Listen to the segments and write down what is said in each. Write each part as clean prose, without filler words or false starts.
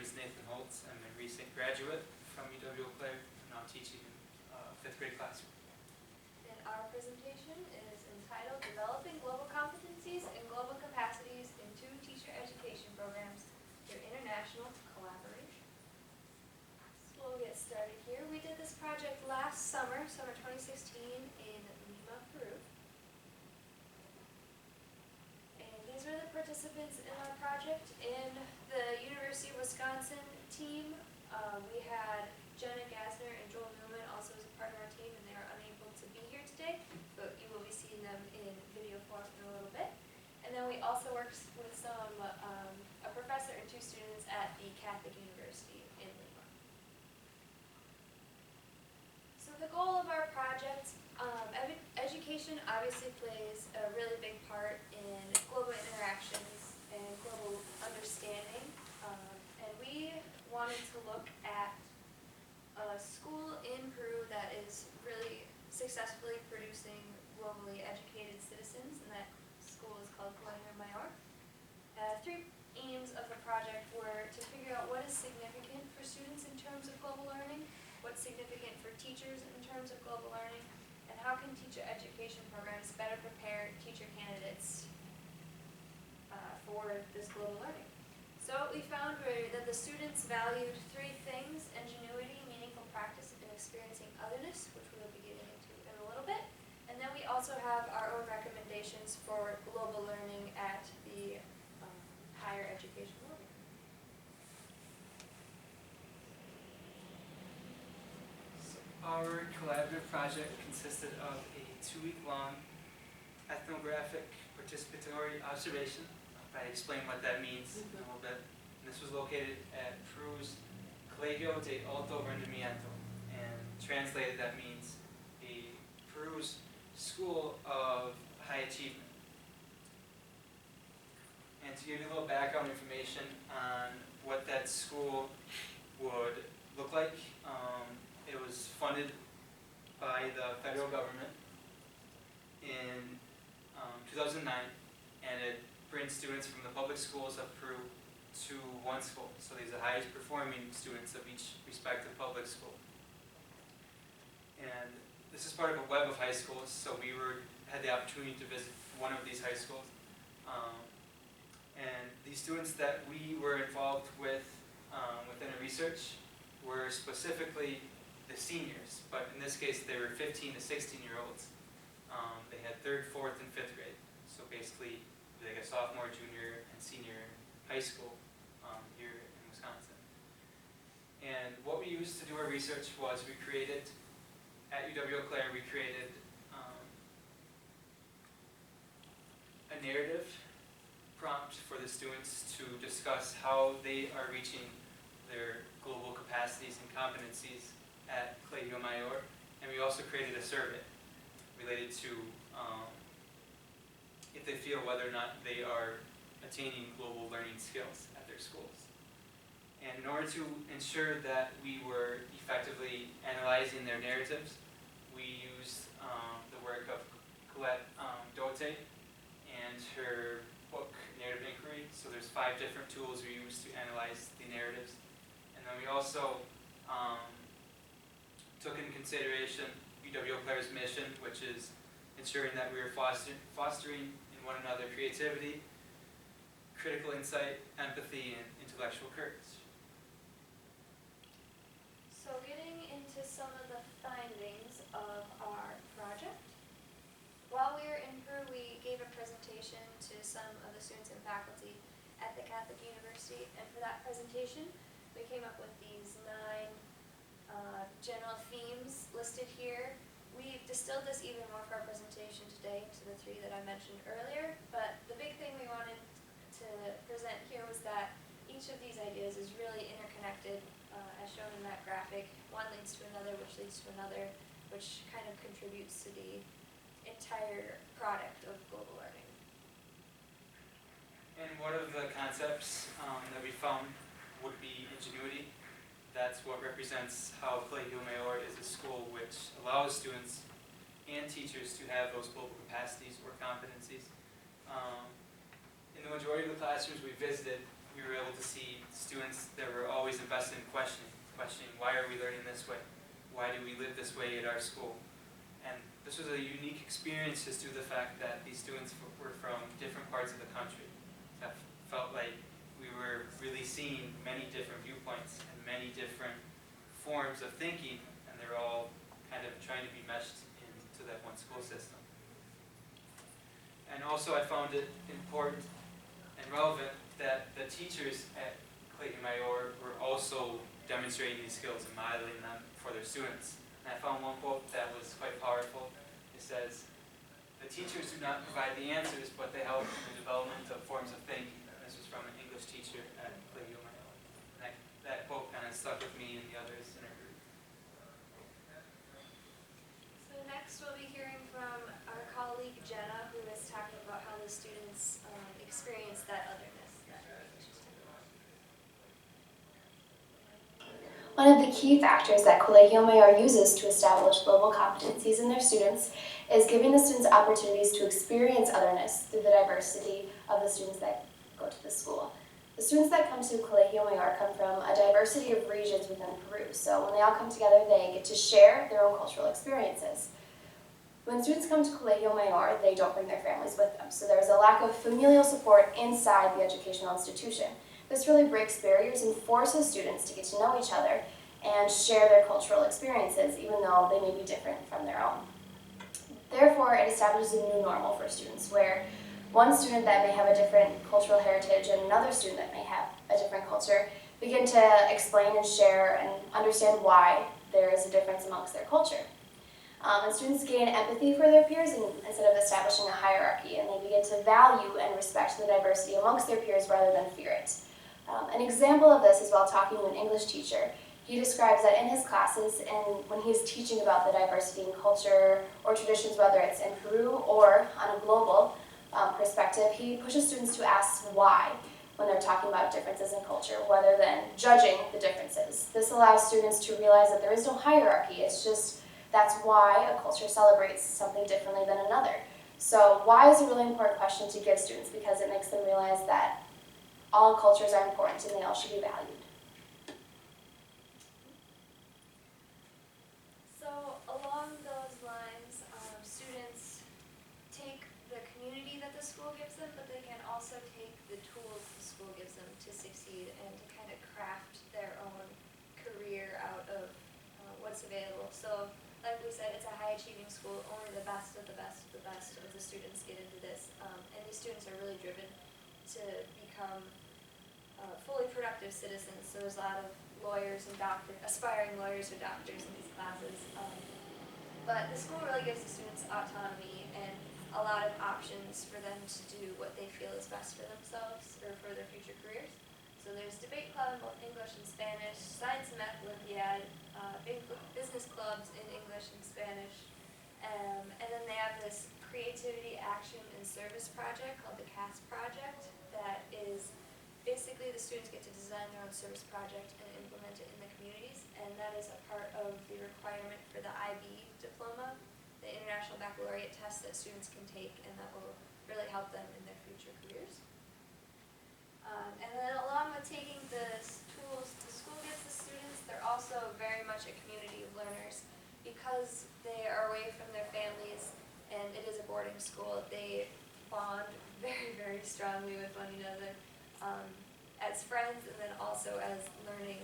name is Nathan Holtz. I'm a recent graduate from UW-Eau Claire. I'm now teaching in a 5th grade classroom. And our presentation is entitled Developing Global Competencies and Global Capacities in Two Teacher Education Programs Through International Collaboration. So we'll get started here. We did this project last summer, summer 2016, in Lima, Peru. And these were the participants in our project. In the University of Wisconsin team, we had Jenna Gassner and Joel Newman also as a part of our team, and they are unable to be here today, but you will be seeing them in video form in a little bit. And then we also worked with a professor and 2 students at the Catholic University in Lima. So the goal of our project, education obviously plays a really big part in global interactions and global understanding. And we wanted to look at a school in Peru that is really successfully producing globally educated citizens, and that school is called Colegio Mayor. 3 aims of the project were to figure out what is significant for students in terms of global learning, what's significant for teachers in terms of global learning, and how can teacher education programs better prepare teacher candidates for this global learning. So what we found were that the students valued 3 things: ingenuity, meaningful practice, and experiencing otherness, which we will be getting into in a little bit. And then we also have our own recommendations for global learning at the higher education level. So our collaborative project consisted of a 2-week-long ethnographic participatory observation. I'll probably explain what that means in a little bit. And this was located at Peru's Colegio de Alto Rendimiento, and translated that means Peru's School of High Achievement. And to give you a little background information on what that school would look like, it was funded by the federal government in 2009, and it brings students from the public schools of Peru to one school. So these are the highest performing students of each respective public school. And this is part of a web of high schools, so we had the opportunity to visit one of these high schools. And these students that we were involved with within a research were specifically the seniors, but in this case they were 15 to 16-year-olds. They had 3rd, 4th, and 5th grade, so basically like a sophomore, junior, and senior in high school here in Wisconsin. And what we used to do our research was we created, at UW-Eau Claire, we created a narrative prompt for the students to discuss how they are reaching their global capacities and competencies at Colegio Mayor. And we also created a survey related to if they feel whether or not they are attaining global learning skills at their schools. And in order to ensure that we were effectively analyzing their narratives, we used the work of Colette Dote and her book, Narrative Inquiry. So there's 5 different tools we use to analyze the narratives. And then we also took into consideration UW-Eau Claire's mission, which is ensuring that we are fostering in one another creativity, critical insight, empathy, and intellectual courage. So getting into some of the findings of our project. While we were in Peru, we gave a presentation to some of the students and faculty at the Catholic University, and for that presentation, we came up with these 9 general themes listed here. We distilled this even more for our presentation today to the 3 that I mentioned earlier, but the big thing we wanted to present here was that each of these ideas is really interconnected, as shown in that graphic. One leads to another, which leads to another, which kind of contributes to the entire product of global learning. And one of the concepts that we found would be ingenuity. That's what represents how Colegio Mayor is a school which allows students and teachers to have those global capacities or competencies. In the majority of the classrooms we visited, we were able to see students that were always invested in questioning why are we learning this way? Why do we live this way at our school? And this was a unique experience just due to the fact that these students were from different parts of the country. I felt like we were really seeing many different viewpoints and many different forms of thinking, and they're all kind of trying to be meshed into that one school system. And also I found it important and relevant that the teachers at Clayton Mayor were also demonstrating these skills and modeling them for their students. And I found one quote that was quite powerful. It says, "The teachers do not provide the answers, but they help in the development of forms of thinking." And this was from an English teacher at Clayton Mayor. And that quote kind of stuck with me and the others in our group. So next we'll be hearing from our colleague Jenna, who is talking about how the students experience that otherness. One of the key factors that Colegio Mayor uses to establish global competencies in their students is giving the students opportunities to experience otherness through the diversity of the students that go to the school. The students that come to Colegio Mayor come from a diversity of regions within Peru, so when they all come together, they get to share their own cultural experiences. When students come to Colegio Mayor, they don't bring their families with them, so there's a lack of familial support inside the educational institution. This really breaks barriers and forces students to get to know each other and share their cultural experiences, even though they may be different from their own. Therefore, it establishes a new normal for students, where one student that may have a different cultural heritage and another student that may have a different culture begin to explain and share and understand why there is a difference amongst their culture. And students gain empathy for their peers instead of establishing a hierarchy, and they begin to value and respect the diversity amongst their peers rather than fear it. An example of this is while talking to an English teacher. He describes that in his classes and when he's teaching about the diversity in culture or traditions, whether it's in Peru or on a global perspective, he pushes students to ask why when they're talking about differences in culture, rather than judging the differences. This allows students to realize that there is no hierarchy. It's just that's why a culture celebrates something differently than another. So why is a really important question to give students, because it makes them realize that all cultures are important and they all should be valued. So along those lines, students take the community that the school gives them, but they can also take the tools the school gives them to succeed and to kind of craft their own career out of what's available. So like we said, it's a high-achieving school. Only the best of the best of the best of the students get into this. And these students are really driven to become fully productive citizens. So there's a lot of lawyers and aspiring lawyers or doctors in these classes. But the school really gives the students autonomy and a lot of options for them to do what they feel is best for themselves or for their future careers. So there's debate club in both English and Spanish, science and math Olympiad, business clubs in English and Spanish, and then they have this creativity, action, and service project called the CAS project that is basically the students get to design their own service project and implement it in the communities, and that is a part of the requirement for the IB diploma, the International Baccalaureate test that students can take, and that will really help them in their future careers. And then along with taking the tools the school gives the students, they're also very much a community of learners. Because they are away from their families and it is a boarding school, they bond very, very strongly with one another as friends and then also as learning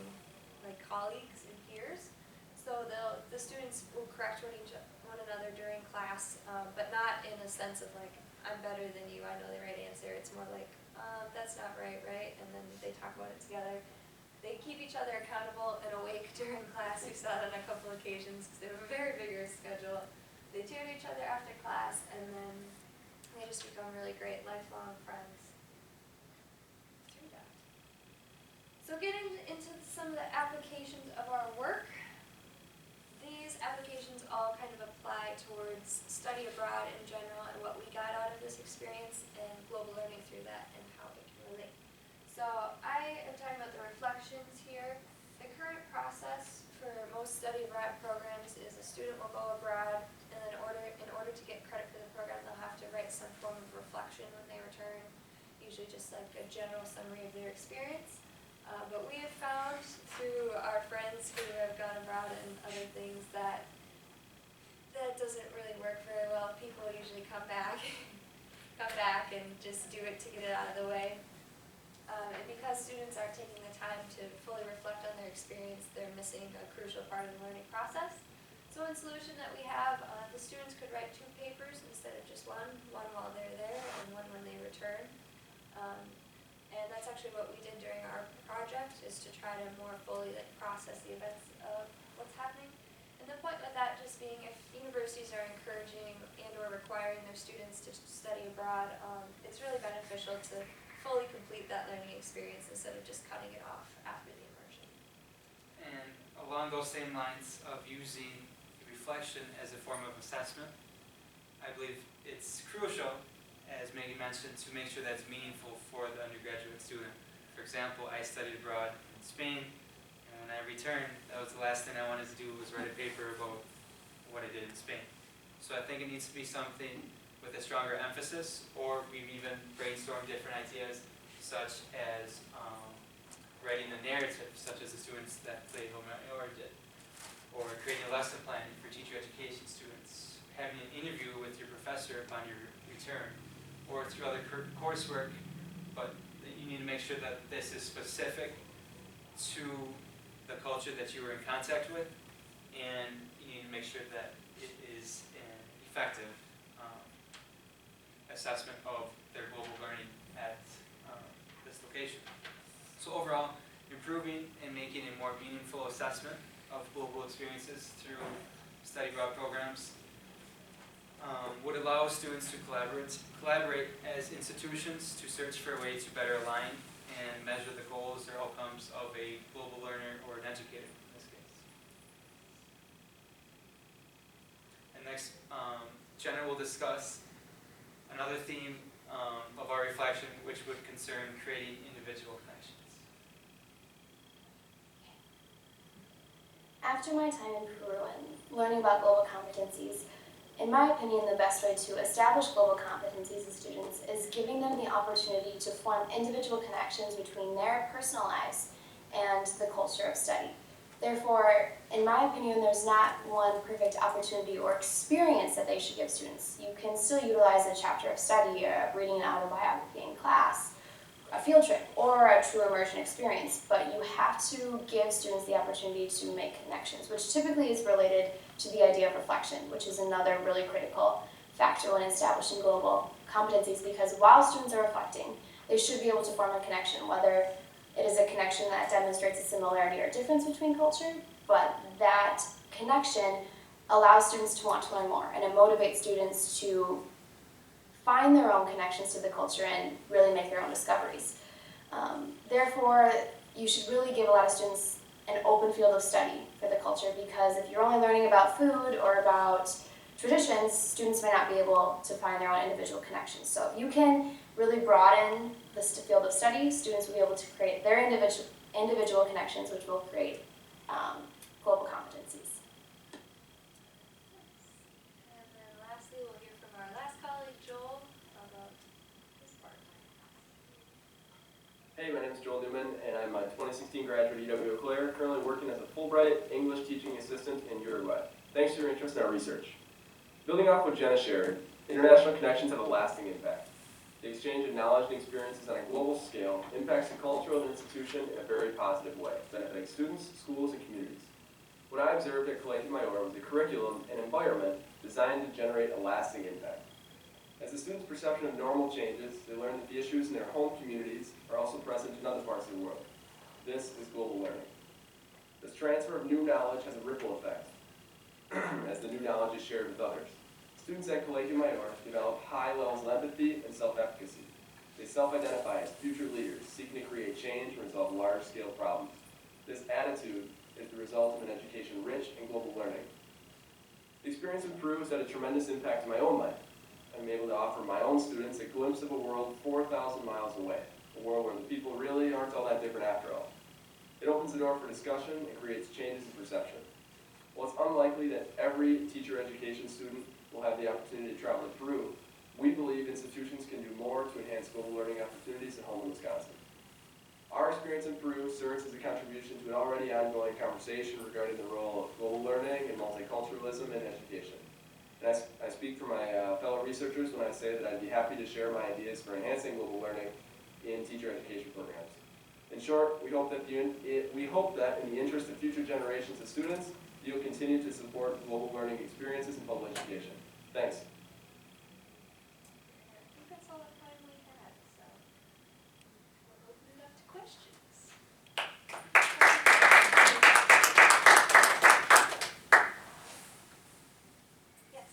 like colleagues and peers. So the students will correct one another during class, but not in a sense of like, I'm better than you, I know the right answer. It's more like, that's not right, right? And then they talk about it together. They keep each other accountable and awake during class. We saw that on a couple occasions because they have a very vigorous schedule. They tutor each other after class, and then they just become really great lifelong friends. So getting into some of the applications of our work, these applications all kind of apply towards study abroad in general and what we got out of this experience and global learning through that and how it can relate. So I am talking about the reflections here. The current process for most study abroad programs is a student will go abroad and then in order to get credit for the program, they'll have to write some form of reflection when they return, usually just like a general summary of their experience. students who have gone abroad and other things that doesn't really work very well. People usually come back and just do it to get it out of the way. And because students aren't taking the time to fully reflect on their experience, they're missing a crucial part of the learning process. So one solution that we have, the students could write 2 papers instead of just one while they're there and one when they return. And that's actually what we did during our project, is to try to more fully process the events of what's happening. And the point with that just being, if universities are encouraging and or requiring their students to study abroad, it's really beneficial to fully complete that learning experience instead of just cutting it off after the immersion. And along those same lines of using reflection as a form of assessment, I believe it's crucial, as Maggie mentioned, to make sure that's meaningful for the undergraduate student. For example, I studied abroad in Spain, and when I returned, that was the last thing I wanted to do, was write a paper about what I did in Spain. So I think it needs to be something with a stronger emphasis, or we've even brainstormed different ideas, such as writing a narrative, such as the students that played Home did, or creating a lesson plan for teacher education students, having an interview with your professor upon your return, or through other coursework, but you need to make sure that this is specific to the culture that you were in contact with, and you need to make sure that it is an effective assessment of their global learning at this location. So overall, improving and making a more meaningful assessment of global experiences through study abroad programs would allow students to collaborate as institutions to search for a way to better align and measure the goals or outcomes of a global learner or an educator in this case. And next, Jenna will discuss another theme of our reflection, which would concern creating individual connections. After my time in Peru and learning about global competencies, in my opinion, the best way to establish global competencies in students is giving them the opportunity to form individual connections between their personal lives and the culture of study. Therefore, in my opinion, there's not one perfect opportunity or experience that they should give students. You can still utilize a chapter of study, reading an autobiography in class, a field trip, or a true immersion experience, but you have to give students the opportunity to make connections, which typically is related to the idea of reflection, which is another really critical factor when establishing global competencies, because while students are reflecting, they should be able to form a connection, whether it is a connection that demonstrates a similarity or difference between culture, but that connection allows students to want to learn more, and it motivates students to find their own connections to the culture and really make their own discoveries. Therefore, you should really give a lot of students an open field of study for the culture, because if you're only learning about food or about traditions, students may not be able to find their own individual connections. So if you can really broaden the field of study, students will be able to create their individual connections, which will create global competencies. And then lastly, we'll hear from our last colleague, Joel, about his part. Hey, my name is Joel Newman, and I'm a 2016 graduate at UW Eau Claire, currently working as a Fulbright English teaching assistant in Uruguay. Thanks for your interest in our research. Building off what Jenna shared, international connections have a lasting impact. The exchange of knowledge and experiences on a global scale impacts the culture of an institution in a very positive way, benefiting students, schools, and communities. What I observed at Colegio Mayor was a curriculum and environment designed to generate a lasting impact. As the students' perception of normal changes, they learn that the issues in their home communities are also present in other parts of the world. This is global learning. This transfer of new knowledge has a ripple effect as the new knowledge is shared with others. Students at Colegio Mayor develop high levels of empathy and self-efficacy. They self-identify as future leaders seeking to create change and resolve large-scale problems. This attitude is the result of an education rich in global learning. The experience in Peru has had a tremendous impact on my own life. I'm able to offer my own students a glimpse of a world 4,000 miles away, a world where the people really aren't all that different after all. It opens the door for discussion and creates changes in perception. While it's unlikely that every teacher education student will have the opportunity to travel to Peru, we believe institutions can do more to enhance global learning opportunities at home in Wisconsin. Our experience experience in Peru serves as a contribution to an already ongoing conversation regarding the role of global learning and multiculturalism in education. And I speak for my fellow researchers when I say that I'd be happy to share my ideas for enhancing global learning in teacher education programs. In short, we hope that in the interest of future generations of students, you'll continue to support global learning experiences in public education. Thanks. I think that's all the time we had, so we'll open it up to questions. Yes.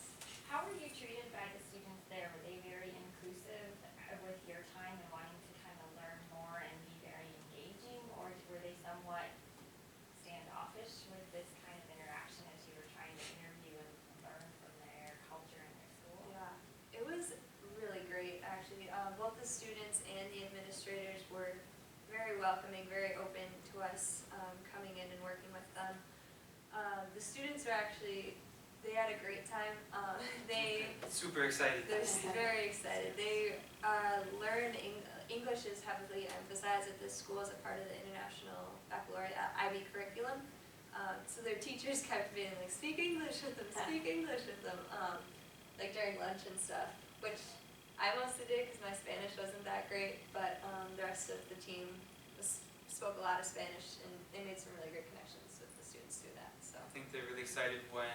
How were you treated by the students there? Were they very inclusive with your time and wanting to kind of learn more and be very engaging, or were they somewhat standoffish with this kind of interaction as you were trying to interview and learn from their culture and their school? Yeah, it was really great, actually. Both the students and the administrators were very welcoming, very open to us coming in and working with them. The students are actually, they had a great time. Super excited. They're very excited. They learn English is heavily emphasized at this school as a part of the International Baccalaureate IB curriculum. So their teachers kept being like, speak English with them, speak English with them, like during lunch and stuff, which I mostly did because my Spanish wasn't that great, but the rest of the team spoke a lot of Spanish, and they made some really great connections with the students through that. So I think they're really excited when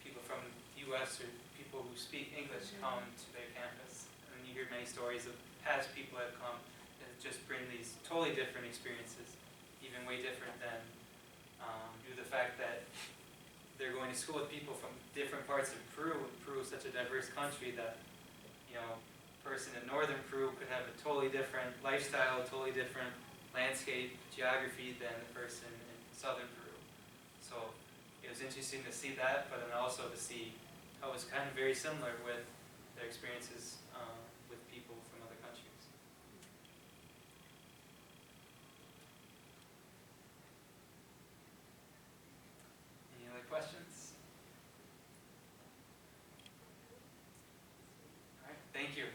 people from the U.S. or people who speak English come to their campus. And you hear many stories of past people that have come that just bring these totally different experiences, even way different than due to the fact that they're going to school with people from different parts of Peru. Peru is such a diverse country that, you know, a person in northern Peru could have a totally different lifestyle, totally different landscape, geography than the person in southern Peru. So it was interesting to see that, but then also to see how it was kind of very similar with their experiences with people from other countries. Any other questions? All right, thank you.